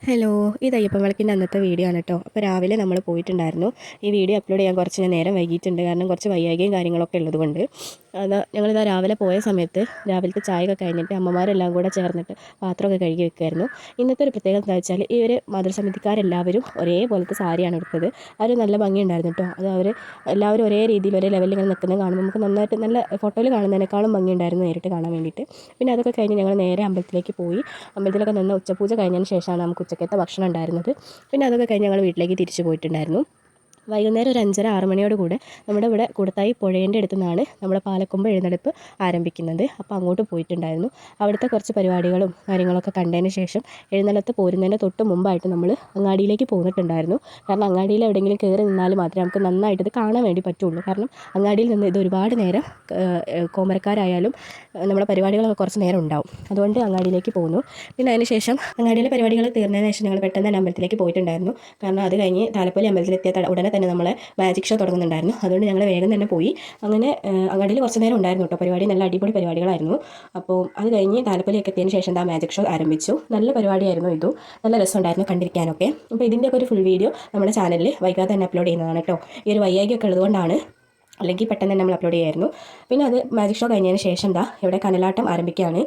Hello, ഇത് അയ്യപ്പൻ വിളക്കിൻ്റെ അന്നത്തെ വീഡിയോ ആണ് കേട്ടോ. അപ്പോൾ രാവിലെ നമ്മൾ പോയിട്ടുണ്ടായിരുന്നു. ഈ വീഡിയോ അപ്ലോഡ് ചെയ്യാൻ കുറച്ച് നേരം വൈകിയിട്ടുണ്ട്, കാരണം കുറച്ച് വയ്യായ്കയും കാര്യങ്ങളൊക്കെ ഉള്ളതുകൊണ്ട്. ഞങ്ങളിതാ രാവിലെ പോയ സമയത്ത് രാവിലത്തെ ചായയൊക്കെ കഴിഞ്ഞിട്ട് അമ്മമാരെല്ലാം കൂടെ ചേർന്നിട്ട് പാത്രമൊക്കെ കഴുകി വെക്കുമായിരുന്നു. ഇന്നത്തെ ഒരു പ്രത്യേകത എന്താ വെച്ചാൽ മാതൃസമിതിക്കാരെല്ലാവരും ഒരേപോലത്തെ സാരിയാണ് എടുത്തത്. അവർ നല്ല ഭംഗിയുണ്ടായിരുന്നു കേട്ടോ. അത് അവർ എല്ലാവരും ഒരേ രീതിയിൽ ഒരേ ലെവലിൽ ഇങ്ങനെ നിൽക്കുന്നത് കാണുമ്പോൾ നമുക്ക് നന്നായിട്ട് നല്ല ഫോട്ടോയിൽ കാണുന്നതിനേക്കാളും ഭംഗിയുണ്ടായിരുന്നു നേരിട്ട് കാണാൻ വേണ്ടിയിട്ട്. പിന്നെ അതൊക്കെ കഴിഞ്ഞ് ഞങ്ങൾ നേരെ അമ്പലത്തിലേക്ക് പോയി. അമ്പലത്തിലൊക്കെ നിന്ന് ഉച്ചപൂജ കഴിഞ്ഞതിന് ശേഷമാണ് നമുക്ക് ഉച്ചക്കത്തെ ഭക്ഷണം ഉണ്ടായിരുന്നത്. പിന്നെ അതൊക്കെ കഴിഞ്ഞ് ഞങ്ങൾ വീട്ടിലേക്ക് തിരിച്ചു പോയിട്ടുണ്ടായിരുന്നു. വൈകുന്നേരം ഒരു 5:30-6 മണിയോട് കൂടെ നമ്മുടെ ഇവിടെ കൂടത്തായി പുഴേൻ്റെ അടുത്തു നിന്നാണ് നമ്മുടെ പാലക്കൊമ്പ് എഴുന്നള്ളിപ്പ് ആരംഭിക്കുന്നത്. അപ്പോൾ അങ്ങോട്ട് പോയിട്ടുണ്ടായിരുന്നു. അവിടുത്തെ കുറച്ച് പരിപാടികളും കാര്യങ്ങളൊക്കെ കണ്ടതിന് ശേഷം എഴുന്നള്ളത്ത് പോരുന്നതിൻ്റെ തൊട്ട് മുമ്പായിട്ട് നമ്മൾ അങ്ങാടിയിലേക്ക് പോന്നിട്ടുണ്ടായിരുന്നു. കാരണം അങ്ങാടിയിൽ എവിടെയെങ്കിലും കയറി നിന്നാൽ മാത്രമേ നമുക്ക് നന്നായിട്ട് ഇത് കാണാൻ വേണ്ടി പറ്റുള്ളൂ. കാരണം അങ്ങാടിയിൽ നിന്ന് ഇത് ഒരുപാട് നേരം കോമരക്കാരായാലും നമ്മുടെ പരിപാടികളൊക്കെ കുറച്ച് നേരം ഉണ്ടാവും. അതുകൊണ്ട് അങ്ങാടിയിലേക്ക് പോകുന്നു. പിന്നെ അതിന് ശേഷം അങ്ങാടിയിലെ പരിപാടികൾ തീർന്നതിന് ശേഷം ഞങ്ങൾ പെട്ടെന്ന് തന്നെ അമ്പലത്തിലേക്ക് പോയിട്ടുണ്ടായിരുന്നു. കാരണം അത് കഴിഞ്ഞ് താലപ്പൊലി അമ്പലത്തിലെത്തിയ ഉടനെ തന്നെ നമ്മളെ മാജിക് ഷോ തുടങ്ങുന്നുണ്ടായിരുന്നു. അതുകൊണ്ട് ഞങ്ങൾ വേഗം തന്നെ പോയി. അങ്ങനെ അങ്ങാടിയിൽ കുറച്ച് നേരം ഉണ്ടായിരുന്നു കേട്ടോ. പരിപാടി നല്ല അടിപൊളി പരിപാടികളായിരുന്നു. അപ്പോൾ അത് കഴിഞ്ഞ് താലപ്പൊലിയൊക്കെ എത്തിയതിന് ശേഷം മാജിക് ഷോ ആരംഭിച്ചു. നല്ല പരിപാടിയായിരുന്നു ഇതും. നല്ല രസമുണ്ടായിരുന്നു കണ്ടിരിക്കാനൊക്കെ. അപ്പോൾ ഇതിൻ്റെയൊക്കെ ഒരു ഫുൾ വീഡിയോ നമ്മുടെ ചാനലിൽ വൈകാതെ തന്നെ അപ്ലോഡ് ചെയ്യുന്നതാണ് കേട്ടോ. ഈ ഒരു വയ്യായ്കയൊക്കെ ഉള്ളതുകൊണ്ടാണ്, അല്ലെങ്കിൽ പെട്ടെന്ന് തന്നെ നമ്മൾ അപ്ലോഡ് ചെയ്യായിരുന്നു. പിന്നെ അത് മാജിക് ഷോ കഴിഞ്ഞതിന് ശേഷം ഇവിടെ കനലാട്ടം ആരംഭിക്കുകയാണ്.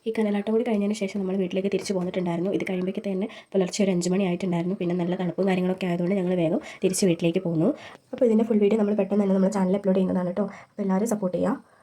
ഈ കനലാട്ടം കൂടി കഴിഞ്ഞതിന് ശേഷം നമ്മൾ വീട്ടിലേക്ക് തിരിച്ചു പോന്നിട്ടുണ്ടായിരുന്നു. ഇത് കഴിയുമ്പോഴേക്ക് തന്നെ പുലർച്ചെ ഒരു 5 മണി ആയിട്ടുണ്ടായിരുന്നു. പിന്നെ നല്ല തണുപ്പും കാര്യങ്ങളൊക്കെ ആയതുകൊണ്ട് ഞങ്ങൾ വേഗം തിരിച്ച് വീട്ടിലേക്ക് പോന്നു. അപ്പോൾ ഇതിൻ്റെ ഫുൾ വീഡിയോ നമ്മൾ പെട്ടെന്ന് തന്നെ നമ്മുടെ ചാനലിൽ അപ്ലോഡ് ചെയ്യുന്നതാണ് കേട്ടോ. അപ്പോൾ എല്ലാവരും സപ്പോർട്ട് ചെയ്യുക.